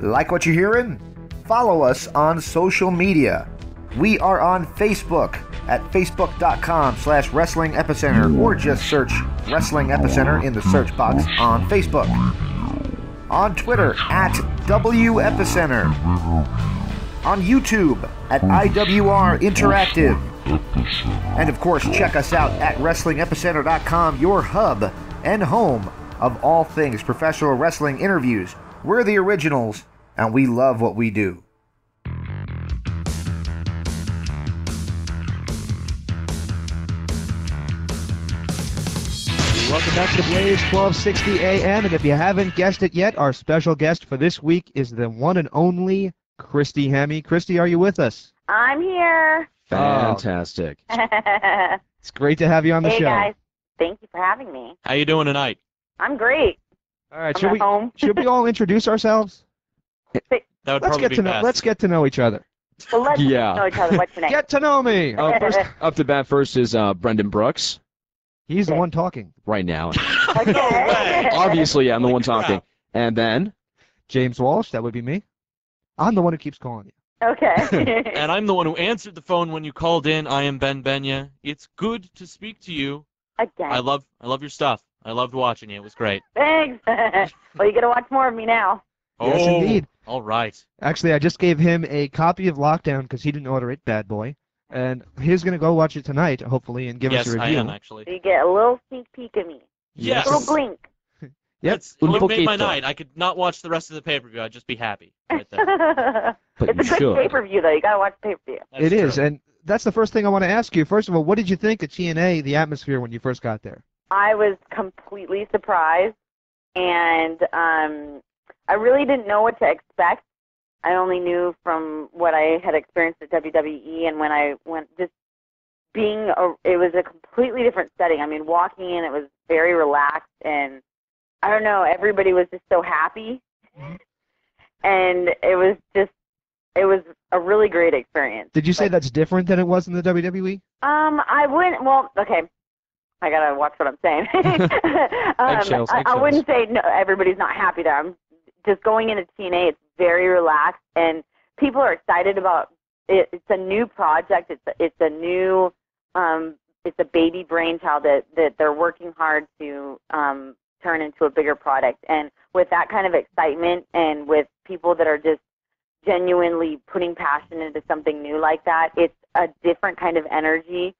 Like what you're hearing? Follow us on social media. We are on Facebook at facebook.com/Wrestling Epicenter, or just search Wrestling Epicenter in the search box on Facebook. On Twitter at WEpicenter. On YouTube at IWR Interactive. And of course, check us out at WrestlingEpicenter.com, your hub and home of all things professional wrestling interviews. We're the originals, and we love what we do. Welcome back to Blaze 1260 AM, and if you haven't guessed it yet, our special guest for this week is the one and only Christy Hemme. Christy, are you with us? I'm here. Fantastic. It's great to have you on the show. Hey, guys. Thank you for having me. How you doing tonight? I'm great. All right, I'm should we all introduce ourselves? That would probably be best. Let's get to know each other. So let's know each other. What's your name? Get to know me. First, up the bat first is Brendan Brooks. He's the one talking. Right now. Okay. Obviously, I'm the one talking. And then? James Walsh, that would be me. I'm the one who keeps calling you. Okay. And I'm the one who answered the phone when you called in. I am Ben Benya. It's good to speak to you. Again. I love your stuff. I loved watching you. It was great. Thanks. Well, you got to watch more of me now. Yes, Oh, indeed. All right. Actually, I just gave him a copy of Lockdown because he didn't order it, bad boy. And he's going to go watch it tonight, hopefully, and give us a review. Yes, I am, actually. So you get a little sneak peek of me. Yes. A little blink. Yep. It would have made my night. I could not watch the rest of the pay-per-view. I'd just be happy right there. But It's a good pay-per-view, though. You got to watch the pay-per-view. That's It is, true. and that's the first thing I want to ask you. First of all, what did you think of TNA, the atmosphere, when you first got there? I was completely surprised, and I really didn't know what to expect. I only knew from what I had experienced at WWE, and when I went, just it was a completely different setting. I mean, walking in, it was very relaxed, and I don't know, everybody was just so happy, and it was a really great experience. Did you say that's different than it was in the WWE? Okay, I gotta watch what I'm saying. Eggshells. I wouldn't say no, everybody's not happy there. I'm just going into TNA. It's very relaxed, and people are excited about it. It's a new project. It's a new it's a baby brainchild that they're working hard to turn into a bigger product. And with that kind of excitement, and with people that are just genuinely putting passion into something new like that, it's a different kind of energy.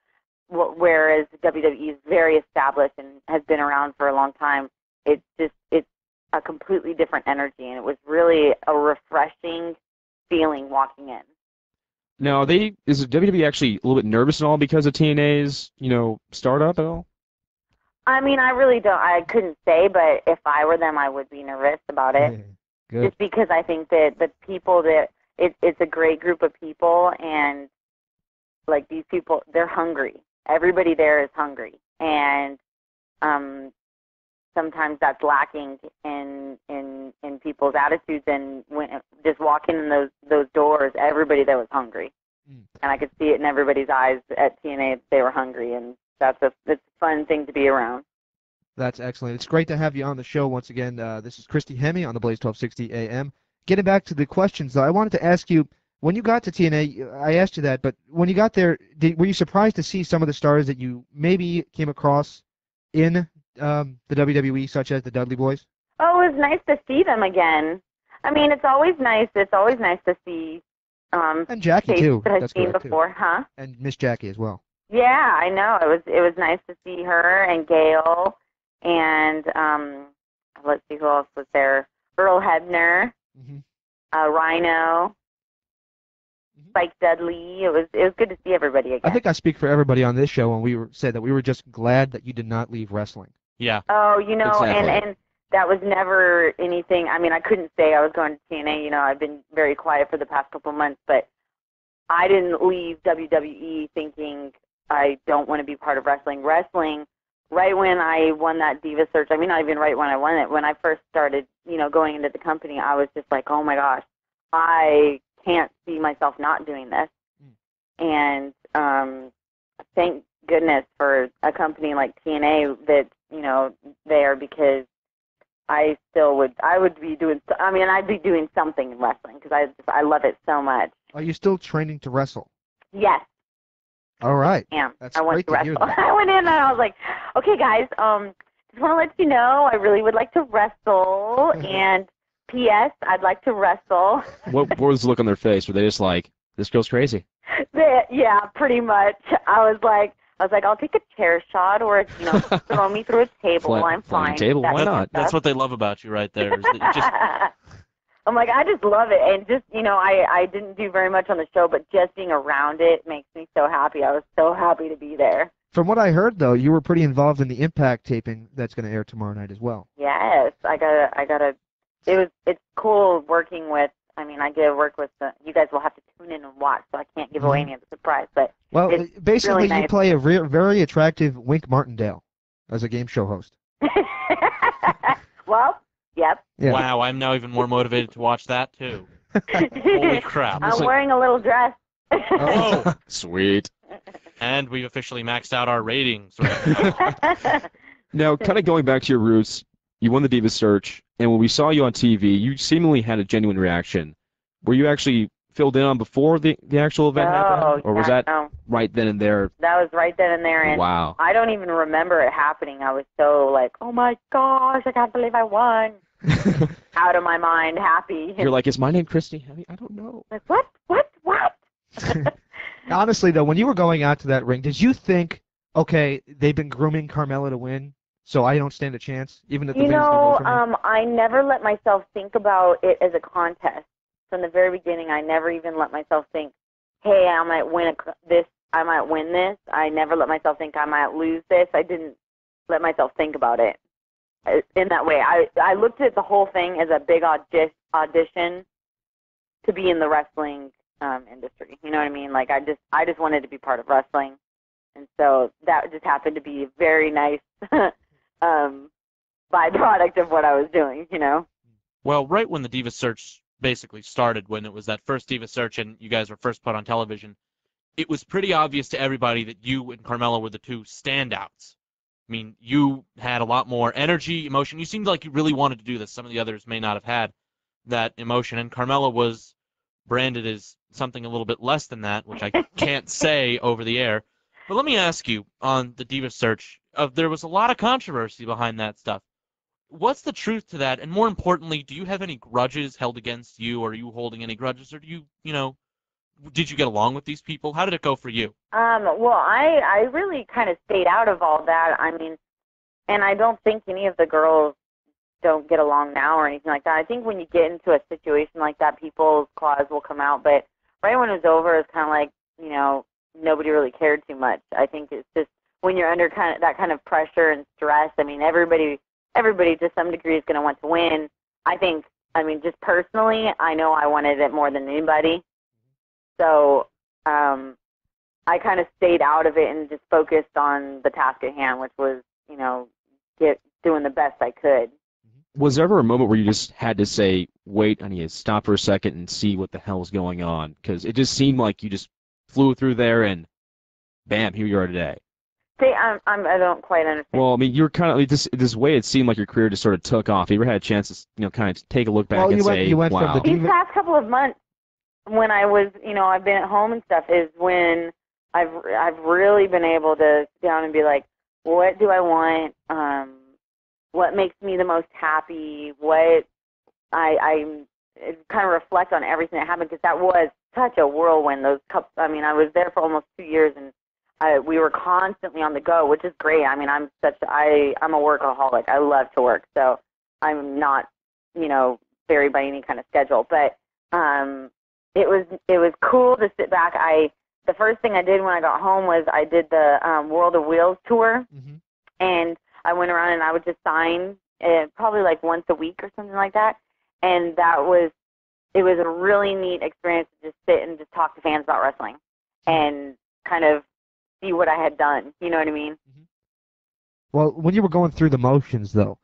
Whereas WWE is very established and has been around for a long time, it's a completely different energy, and it was really a refreshing feeling walking in. Now, is WWE actually a little bit nervous at all because of TNA's, startup at all? I mean, I couldn't say, but if I were them, I would be nervous about it. Yeah, good. Just because I think that the people it's a great group of people, and like these people, they're hungry. Everybody there is hungry, and sometimes that's lacking in people's attitudes. And when just walking in those doors, everybody there was hungry, and I could see it in everybody's eyes at TNA. They were hungry, and it's a fun thing to be around. That's excellent. It's great to have you on the show once again. This is Christy Hemme on the Blaze 1260 AM. Getting back to the questions, though, I wanted to ask you, when you got to TNA, I asked you that, but when you got there, were you surprised to see some of the stars that you maybe came across in the WWE, such as the Dudley Boys? Oh, it was nice to see them again. I mean, it's always nice. It's always nice to see and Jackie faces too. that I've That's seen correct, before, too. huh? And Miss Jackie as well. Yeah, I know. It was nice to see her and Gail, and let's see who else was there. Earl Hebner, Rhino, Spike Dudley. It was good to see everybody again. I think I speak for everybody on this show when we said that we were just glad that you did not leave wrestling. Yeah. Oh, exactly. and that was never anything. I mean, I couldn't say I was going to TNA. I've been very quiet for the past couple months, but I didn't leave WWE thinking I don't want to be part of wrestling. Wrestling, right when I won that Diva search, I mean, not even right when I won it, when I first started, going into the company, I was just like, oh my gosh, I can't see myself not doing this. And thank goodness for a company like TNA that's, there, because I would be doing. I mean, I'd be doing something in wrestling because I love it so much. Are you still training to wrestle? Yes. All right. Yeah. That's I want great to to wrestle. hear that. I went in and I was like, okay, guys, just want to let you know I really would like to wrestle, and P.S. I'd like to wrestle. What was the look on their face? Were they just like, this girl's crazy? Yeah, pretty much. I was like, I'll take a chair shot or, throw me through a table. I'm flying fine. table, why not? That's what they love about you right there. Is that you just I'm like, I just love it. And just, I didn't do very much on the show, but just being around it makes me so happy. I was so happy to be there. From what I heard, though, you were pretty involved in the Impact taping that's going to air tomorrow night as well. Yes, it's cool working with, I get to work with you guys will have to tune in and watch, so I can't give away any of the surprise, but Well, it's basically, really nice. you play a very attractive Wink Martindale as a game show host. Well, yep. Yeah. Wow, I'm now even more motivated to watch that too. Holy crap. I'm wearing a little dress. Whoa. Sweet. And we've officially maxed out our ratings right now. Now, kind of going back to your roots, you won the Diva Search, and when we saw you on TV, you seemingly had a genuine reaction. Were you actually filled in on before the actual event happened? Or was that right then and there? That was right then and there, and Wow. I don't even remember it happening. I was so like, oh my gosh, I can't believe I won. Out of my mind, happy. You're like, is my name Christy Hemme? I don't know. Like, what? Honestly, though, when you were going out to that ring, did you think, okay, they've been grooming Carmella to win, so I don't stand a chance, even if the win's the goal for me? I never let myself think about it as a contest. From the very beginning, I never even let myself think, hey, I might win this. I might win this. I never let myself think I might lose this. I didn't let myself think about it in that way. I looked at the whole thing as a big audition to be in the wrestling industry. You know what I mean? Like I just wanted to be part of wrestling, and so that just happened to be a very nice byproduct of what I was doing. Well, right when the Diva Search basically started, when it was that first Diva Search and you guys were first put on television, it was pretty obvious to everybody that you and Carmella were the two standouts. I mean, you had a lot more energy, emotion. You seemed like you really wanted to do this. Some of the others may not have had that emotion, and Carmella was branded as something a little bit less than that, which I can't say over the air. But let me ask you, on the Diva Search, there was a lot of controversy behind that stuff. What's the truth to that? And more importantly, do you have any grudges held against you, or are you holding any grudges, or do you, did you get along with these people? How did it go for you? Well, I really kind of stayed out of all that. I mean, and I don't think any of the girls don't get along now or anything like that. I think when you get into a situation like that, people's claws will come out. But right when it was over, it's kind of like, nobody really cared too much. I think it's just when you're under that kind of pressure and stress, I mean, everybody to some degree is going to want to win. Just personally, I know I wanted it more than anybody. So I kind of stayed out of it and just focused on the task at hand, which was, doing the best I could. Was there ever a moment where you just had to say, wait, I need to stop for a second and see what the hell's going on? Because it just seemed like you just flew through there and bam, here you are today. See, I don't quite understand. Well, I mean, you're kind of this way. It seemed like your career just sort of took off. You ever had a chance to, kind of take a look back and say, you went wow. From the These past couple of months, when I was, I've been at home and stuff, is when I've really been able to sit down and be like, what do I want? What makes me the most happy? What I kind of reflect on everything that happened, because that was such a whirlwind. I was there for almost 2 years, and we were constantly on the go, which is great. I mean, I'm a workaholic. I love to work, so I'm not, varied by any kind of schedule. But it was cool to sit back. The first thing I did when I got home was I did the World of Wheels tour, and I went around and I would just sign probably like once a week or something like that. And it was a really neat experience to just sit and just talk to fans about wrestling and kind of see what I had done. You know what I mean? Well, when you were going through the motions, though,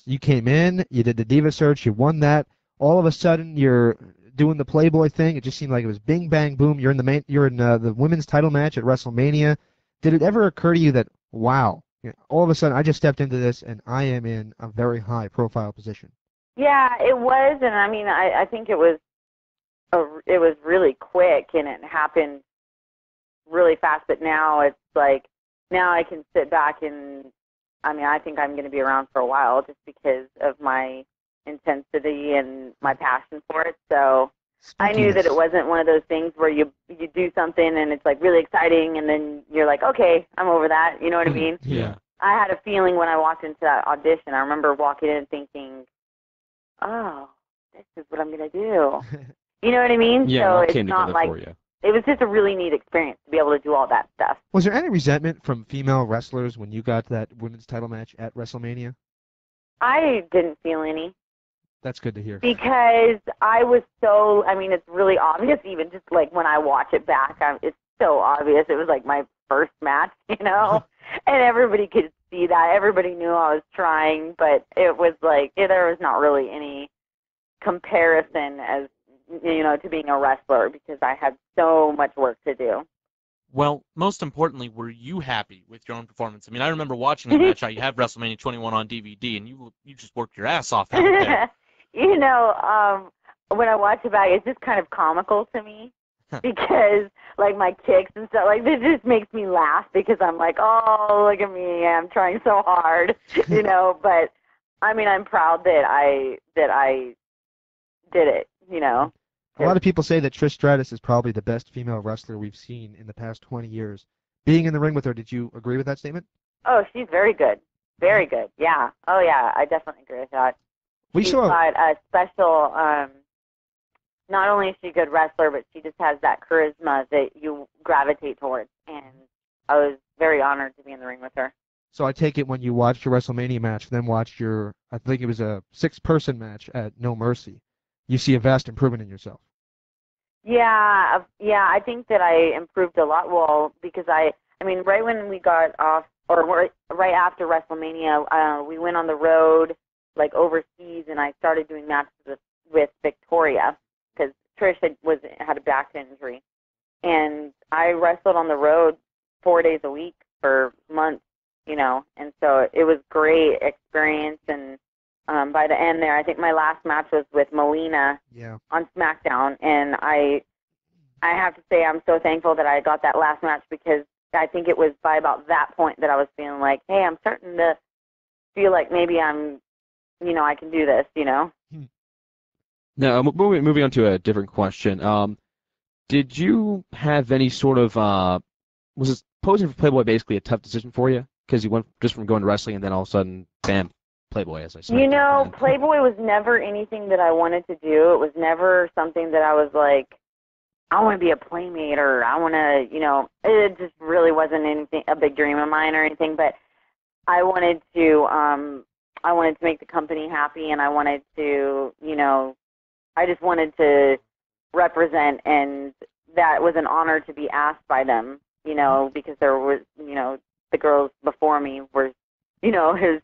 you came in, you did the Diva Search, you won that. All of a sudden, you're doing the Playboy thing. It just seemed like it was bing, bang, boom. You're in the women's title match at WrestleMania. Did it ever occur to you that, wow, Yeah, all of a sudden, I just stepped into this, and I am in a very high-profile position. Yeah, it was, and I mean, I think it was really quick, and it happened really fast. But now it's like now I can sit back and I mean, I think I'm going to be around for a while just because of my intensity and my passion for it. So I knew that it wasn't one of those things where you do something and it's like really exciting and then you're like, okay, I'm over that. You know what I mean? Yeah. I had a feeling when I walked into that audition. I remember walking in and thinking, oh, this is what I'm going to do. You know what I mean? Yeah, so all it's came not together like for you. it was just a really neat experience to be able to do all that stuff. Was there any resentment from female wrestlers when you got that women's title match at WrestleMania? I didn't feel any. That's good to hear. Because I was so, I mean, it's really obvious even just like when I watch it back, it's so obvious. It was like my first match, you know, and everybody could see that. Everybody knew I was trying, but it was like, there was not really any comparison as, you know, to being a wrestler because I had so much work to do. Well, most importantly, were you happy with your own performance? I mean, I remember watching that match. You have WrestleMania 21 on DVD, and you just worked your ass off out there. You know, when I watch it back, it's just kind of comical to me because, like, my kicks and stuff, like, this just makes me laugh because I'm like, oh, look at me, I'm trying so hard, you know. But I mean, I'm proud that I did it, you know. A lot of people say that Trish Stratus is probably the best female wrestler we've seen in the past 20 years. Being in the ring with her, did you agree with that statement? Oh, she's very good. Very good, yeah. Oh, yeah, I definitely agree with that. She's got a special, not only is she a good wrestler, but she just has that charisma that you gravitate towards. And I was very honored to be in the ring with her. So I take it when you watched your WrestleMania match, then watched your, I think it was a 6-person match at No Mercy, you see a vast improvement in yourself. Yeah, I think that I improved a lot. Well, because I mean, right when we got off, or right after WrestleMania, we went on the road, like overseas, and I started doing matches with Victoria because Trish had a back injury, and I wrestled on the road 4 days a week for months, you know, and so it was great experience. And by the end there, I think my last match was with Melina on SmackDown, and I have to say I'm so thankful that I got that last match because I think it was by about that point that I was feeling like, hey, I'm starting to feel like maybe I'm, you know, I can do this, you know. Now, moving on to a different question. Did you have any sort of was this posing for Playboy basically a tough decision for you? Because you went just from going to wrestling and then all of a sudden, bam, Playboy, as I said. You know, Playboy was never anything that I wanted to do. It was never something that I was like, I want to be a playmate or I want to, you know, it just really wasn't anything, a big dream of mine or anything. But I wanted to make the company happy, and I wanted to, you know, I just wanted to represent, and that was an honor to be asked by them, you know, because there was, you know, the girls before me were, you know, it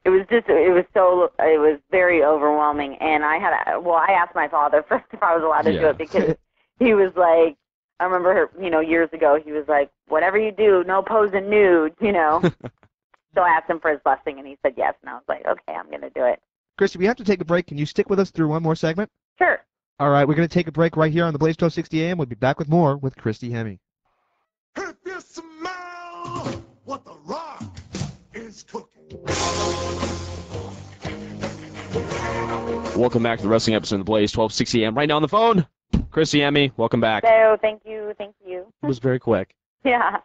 was very overwhelming. And I asked my father first if I was allowed to do it because he was like, I remember, you know, years ago, he was like, whatever you do, no posing nude, you know. So I asked him for his blessing, and he said yes, and I was like, okay, I'm going to do it. Christy, we have to take a break. Can you stick with us through one more segment? Sure. All right, we're going to take a break right here on the Blaze 1260 AM. We'll be back with more with Christy Hemme. If you smell what the Rock is cooking. Welcome back to the wrestling episode of the Blaze 1260 AM. Right now on the phone, Christy Hemme, welcome back. So, thank you. It was very quick. Yeah.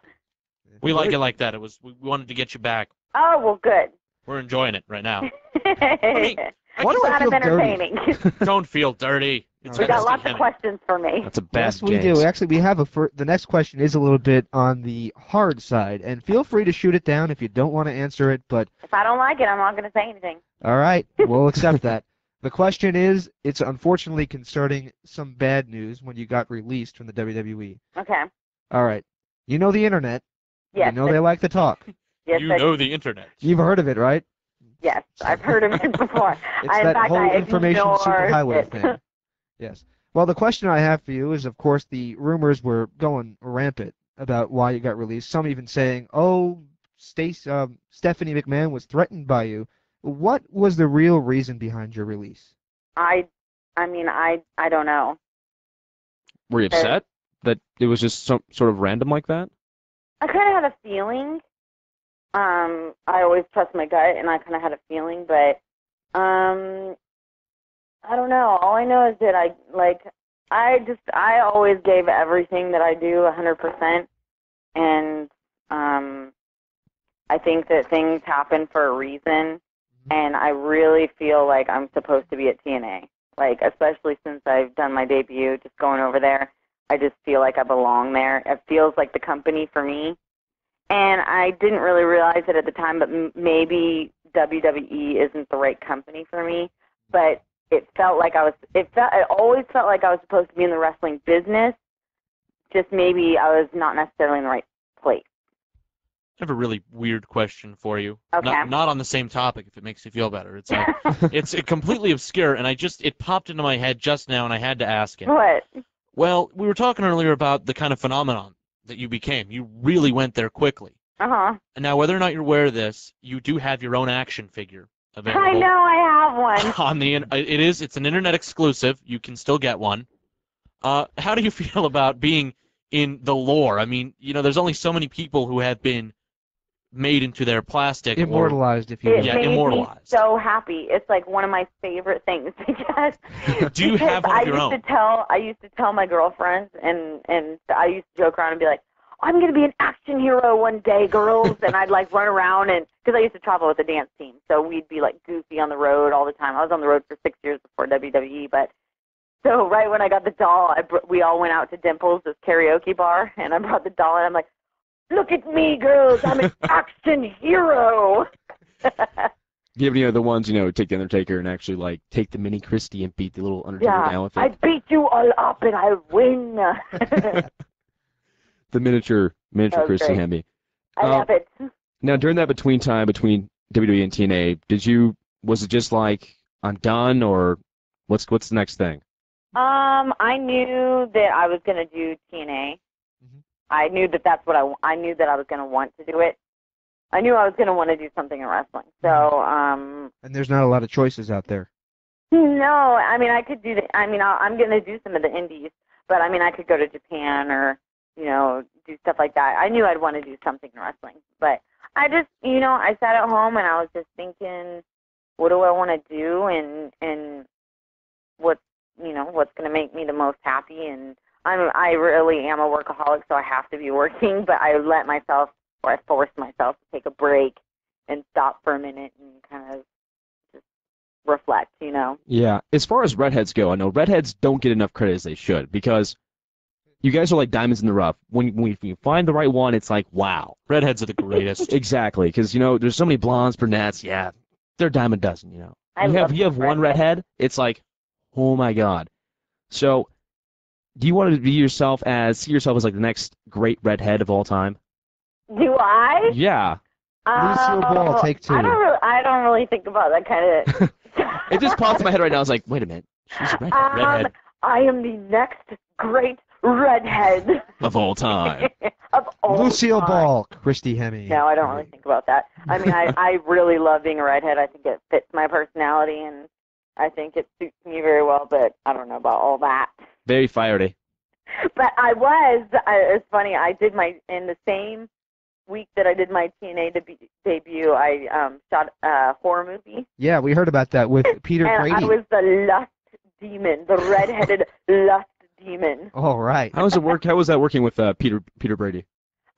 We like it like that. We wanted to get you back. Oh, well, good. We're enjoying it right now. Why do I feel entertaining. Don't feel dirty. It's We got Christy lots Hemme. of questions for me. That's a bad Yes, we do. Actually, we have the next question is a little bit on the hard side, and feel free to shoot it down if you don't want to answer it, but... If I don't like it, I'm not going to say anything. All right, we'll accept that. The question is, it's unfortunately concerning some bad news when you got released from the WWE. Okay. All right. You know the internet. Yes. You know they like to talk. Yes, You know the internet. You've heard of it, right? Yes, I've heard of it before. It's that whole information superhighway it. thing. Yes. Well, the question I have for you is, of course, the rumors were going rampant about why you got released. Some even saying, oh, Stephanie McMahon was threatened by you. What was the real reason behind your release? I mean, I don't know. Were you upset that it was just some sort of random like that? I kind of had a feeling. I always trust my gut, and I kind of had a feeling, but I don't know. All I know is that I always gave everything that I do 100%, and I think that things happen for a reason, and I really feel like I'm supposed to be at TNA. Like, especially since I've done my debut, just going over there, I just feel like I belong there. It feels like the company for me. And I didn't really realize it at the time, but maybe WWE isn't the right company for me. But it felt like it always felt like I was supposed to be in the wrestling business. Just maybe I was not necessarily in the right place. I have a really weird question for you. Okay. Not on the same topic, if it makes you feel better. It's it's completely obscure, and it popped into my head just now, and I had to ask it. What? Well, we were talking earlier about the kind of phenomenon that you became. You really went there quickly. Uh-huh. And now, whether or not you're aware of this, you do have your own action figure available. I know, I have one. It's an internet exclusive. You can still get one. How do you feel about being in the lore? I mean, there's only so many people who have been made into their plastic. Immortalized, if you will. It made immortalized. me so happy. It's like one of my favorite things because Do you have one of your own? I used to tell my girlfriends, and I used to joke around and be like, I'm going to be an action hero one day, girls, and I'd like run around, and because I used to travel with the dance team, so we'd be like goofy on the road all the time. I was on the road for 6 years before WWE, but so right when I got the doll, we all went out to Dimples, this karaoke bar, and I brought the doll, and I'm like, look at me, girls, I'm an action hero. Do you have any other ones, take the Undertaker and actually, like, take the mini Christy and beat the little Undertaker down with it? I beat you all up and I win. The miniature Christy Hemme. I love it. Now, during that time between WWE and TNA, was it just like, I'm done, or what's the next thing? I knew that I was going to do TNA. Mm-hmm. I knew that I knew that I was going to want to do it. I knew I was going to want to do something in wrestling. So, And there's not a lot of choices out there. No, I mean, I could do I'm going to do some of the indies, but I mean, I could go to Japan or, do stuff like that. I knew I'd want to do something in wrestling, but I just, I sat at home and I was just thinking, what do I want to do and what's going to make me the most happy. And I really am a workaholic, so I have to be working, but I forced myself to take a break and stop for a minute and kind of just reflect, Yeah. As far as redheads go, I know redheads don't get enough credit as they should because you guys are like diamonds in the rough. When you find the right one, it's like, wow. Redheads are the greatest. Exactly, because, there's so many blondes, brunettes, yeah, they're a dime a dozen, You have one redhead, it's like, oh my God. So, do you want to see yourself as like the next great redhead of all time? Do I? Yeah. Lucille Ball, take two. I don't really think about that kind of. It just popped in my head right now. I was like, wait a minute, she's a redhead. I am the next great redhead of all time. Lucille Ball, Christy Hemme. No, I don't really think about that. I mean, I really love being a redhead. I think it fits my personality, and I think it suits me very well, but I don't know about all that. Very fiery. But it's funny, in the same week that I did my TNA debut, I shot a horror movie. Yeah, we heard about that with Peter Brady. And I was the lust demon, the redheaded lust demon. All right. How was it work? How was that working with Peter Brady?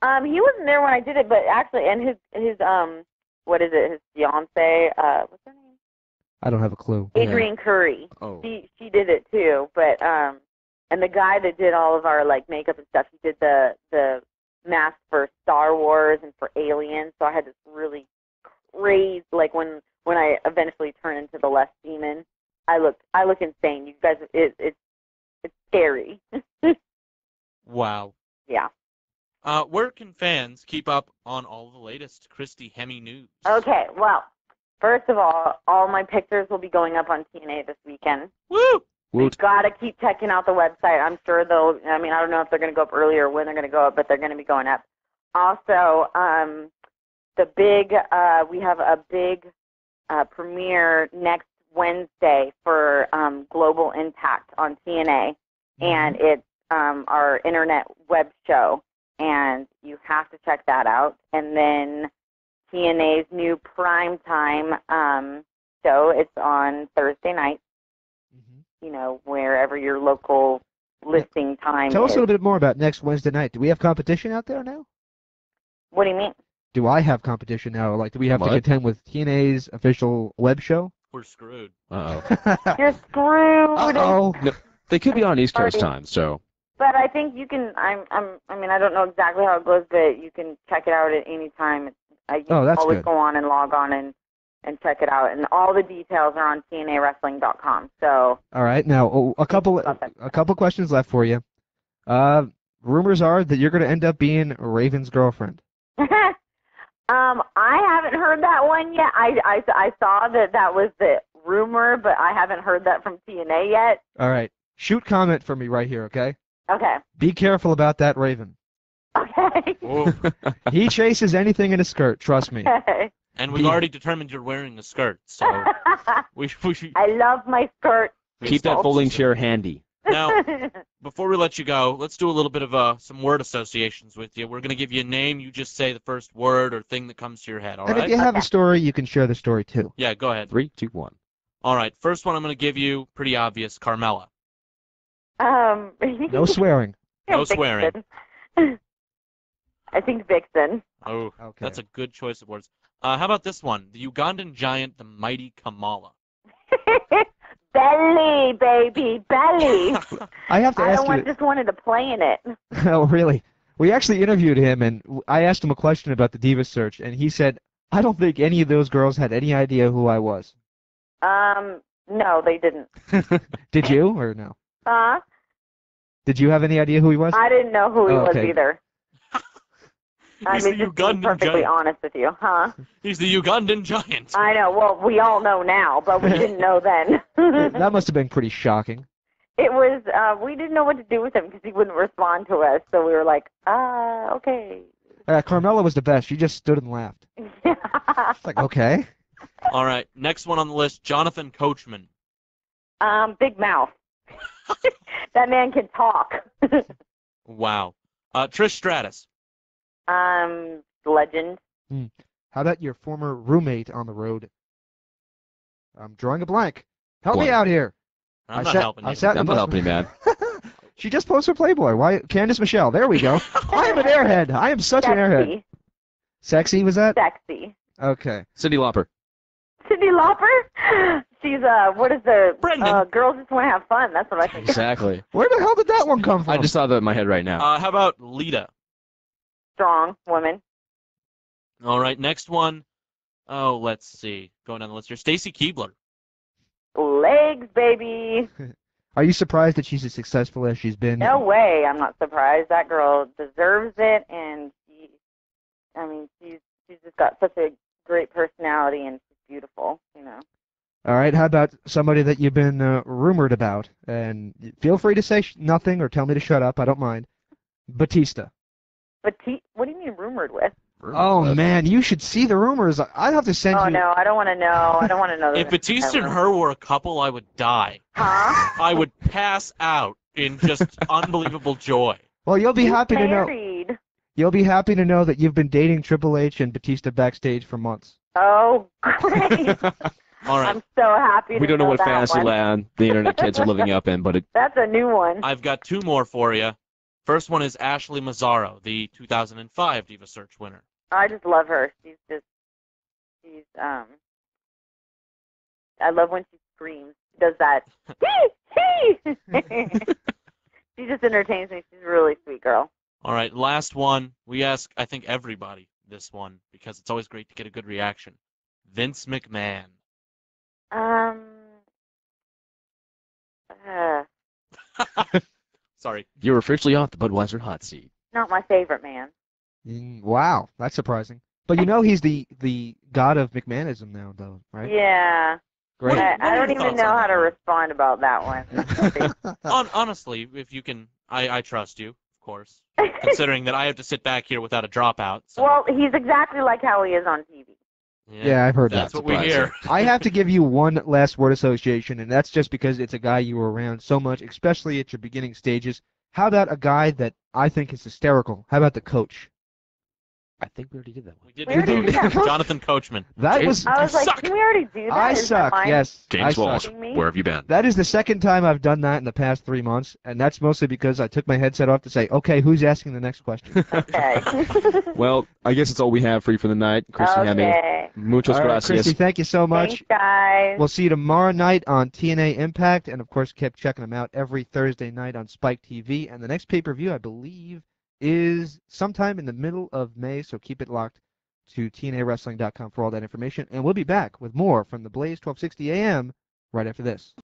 He wasn't there when I did it, but actually, and his what is it? His fiance, what's her name? I don't have a clue. Adrian Curry. Oh. She did it too, but and the guy that did all of our like makeup and stuff, he did the mask for Star Wars and for Alien. So I had this really crazy, like when I eventually turned into the lust demon, I look insane. You guys, it's scary. Wow. Yeah. Where can fans keep up on all the latest Christy Hemme news? Okay, well, first of all my pictures will be going up on TNA this weekend. Woo! You've got to keep checking out the website. I'm sure I don't know if they're going to go up early or when they're going to go up, but they're going to be going up. Also, we have a big premiere next Wednesday for Global Impact on TNA, and it's our internet web show, and you have to check that out. And then TNA's new primetime show, it's on Thursday night, you know, wherever your local listing time Tell us is. a little bit more about next Wednesday night. Do we have competition out there now? What do you mean? Do I have competition now? Like, do we have to contend with TNA's official web show? We're screwed. Uh-oh. You're screwed. Uh-oh. No, they could be on East Coast time, so. But I think you can. I mean, I don't know exactly how it goes, but you can check it out at any time. You can that's always good. go on and log on and check it out, and all the details are on TNAWrestling.com. So. All right. Now, a couple questions left for you. Rumors are that you're going to end up being Raven's girlfriend. I haven't heard that one yet. I saw that was the rumor, but I haven't heard that from TNA yet. All right. Shoot comment for me right here, okay? Okay. Be careful about that Raven. Okay. He chases anything in a skirt, trust me. Okay. And we've already determined you're wearing a skirt, so we should I love my skirt. Keep that folding chair handy. Now, before we let you go, let's do a little bit of some word associations with you. We're going to give you a name. You just say the first word or thing that comes to your head, all And right? if you have a story, you can share the story too. Yeah, go ahead. 3, 2, 1. All right, first one I'm going to give you, pretty obvious, Carmella. No swearing. No swearing. I think Vixen. Oh, Okay. that's a good choice of words. How about this one? The Ugandan giant, the mighty Kamala. Belly, baby, belly. I have to ask you. Just wanted to play in it. Oh, really? We actually interviewed him, and I asked him a question about the Diva search, and he said, I don't think any of those girls had any idea who I was. No, they didn't. Did you, or no? Huh? Did you have any idea who he was? I didn't know who he was okay. either. He's the just being Ugandan perfectly giant. honest with you, huh? He's the Ugandan giant. I know. Well, we all know now, but we didn't know then. That must have been pretty shocking. It was. We didn't know what to do with him because he wouldn't respond to us. So we were like, okay. Carmella was the best. She just stood and laughed. It's like, okay. All right, next one on the list, Jonathan Coachman. Big mouth. That man can talk. Wow. Trish Stratus. Legend. How about your former roommate on the road? I'm drawing a blank. Help me What? out here. I'm not helping you. I'm not helping you, man. She just posted Playboy. Why? Candace Michelle. There we go. I am an airhead. I am such an airhead. Sexy, was that? Sexy. Okay. Cyndi Lauper. Cyndi Lauper? She's, what is the, Brendan. girls just want to have fun. That's what I think. Exactly. Where the hell did that one come from? I just saw that in my head right now. How about Lita? Strong woman. All right, next one. Oh, let's see. Going down the list here. Stacy Keibler. Legs, baby. Are you surprised that she's as successful as she's been? No way. I'm not surprised. That girl deserves it, and she's just got such a great personality, and she's beautiful, you know. All right. How about somebody that you've been rumored about? And feel free to say nothing or tell me to shut up. I don't mind. Batista. What do you mean rumored with? Oh, man, you should see the rumors. I'd have to send you... Oh, no, I don't want to know. I don't want to know. If Batista and her were a couple, I would die. Huh? I would pass out in just unbelievable joy. Well, you'll be happy to know. Married. You'll be happy to know that you've been dating Triple H and Batista backstage for months. Oh, great. All right. I'm so happy to We don't know what that fantasy one. land the internet kids are living up in, but That's a new one. I've got two more for you. First one is Ashley Mazzaro, the 2005 Diva Search winner. I just love her. I love when she screams. She does that. She just entertains me. She's a really sweet girl. All right, last one. We ask, I think, everybody this one because it's always great to get a good reaction. Vince McMahon. Sorry. you're officially off the Budweiser hot seat. Not my favorite man. Wow, that's surprising. But you know he's the god of McMahonism now, though, right? Yeah. Great. I don't your even thoughts know on how that to one? respond about that one. Honestly, if you can, I trust you, of course, considering that I have to sit back here without a dropout. So. Well, he's exactly like how he is on TV. Yeah, I've heard That's that. what we hear. I have to give you one last word association, and that's just because it's a guy you were around so much, especially at your beginning stages. How about a guy that I think is hysterical? How about the coach? I think we already did that one. We did We already did that. Jonathan Coachman. That James- was I was like, suck. can we already do that? I Is that suck. mine? Yes, I James suck. Walsh, Me? where have you been? That is the second time I've done that in the past 3 months, and that's mostly because I took my headset off to say, okay, who's asking the next question? Okay. Well, I guess it's all we have for you for the night. Christy Hemme, Okay. muchos All right, gracias. Christy, thank you so much. Thanks, guys. We'll see you tomorrow night on TNA Impact, and of course, keep checking them out every Thursday night on Spike TV. And the next pay-per-view, I believe, is sometime in the middle of May, so keep it locked to TNAWrestling.com for all that information. And we'll be back with more from the Blaze 1260 AM right after this.